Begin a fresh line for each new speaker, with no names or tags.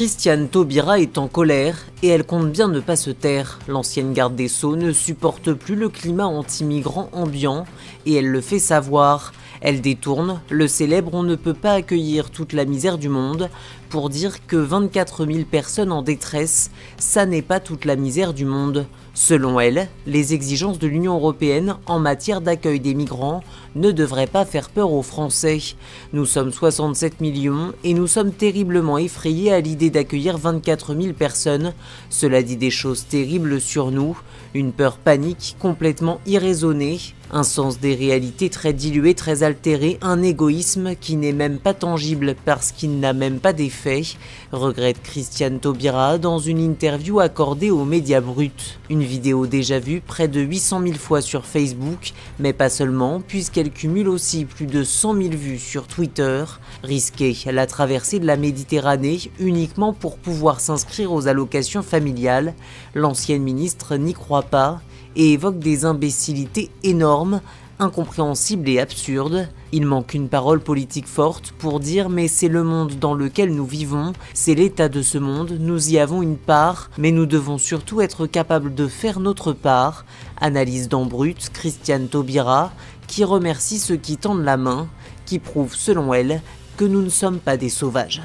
Christiane Taubira est en colère et elle compte bien ne pas se taire. L'ancienne garde des Sceaux ne supporte plus le climat anti-migrant ambiant et elle le fait savoir. Elle détourne le célèbre « On ne peut pas accueillir toute la misère du monde » pour dire que 24 000 personnes en détresse, ça n'est pas toute la misère du monde. Selon elle, les exigences de l'Union européenne en matière d'accueil des migrants ne devraient pas faire peur aux Français. Nous sommes 67 millions et nous sommes terriblement effrayés à l'idée d'accueillir 24 000 personnes. Cela dit des choses terribles sur nous, une peur panique complètement irraisonnée, un sens des réalités très dilué, très altéré, un égoïsme qui n'est même pas tangible parce qu'il n'a même pas d'effet, regrette Christiane Taubira dans une interview accordée aux Médias Bruts. Une vidéo déjà vue près de 800 000 fois sur Facebook, mais pas seulement, puisqu'elle cumule aussi plus de 100 000 vues sur Twitter. Risquer la traversée de la Méditerranée uniquement pour pouvoir s'inscrire aux allocations familiales, l'ancienne ministre n'y croit pas et évoque des imbécilités énormes, incompréhensibles et absurdes. Il manque une parole politique forte pour dire « mais c'est le monde dans lequel nous vivons, c'est l'état de ce monde, nous y avons une part, mais nous devons surtout être capables de faire notre part », analyse dans Brut Christiane Taubira, qui remercie ceux qui tendent la main, qui prouvent selon elle que nous ne sommes pas des sauvages.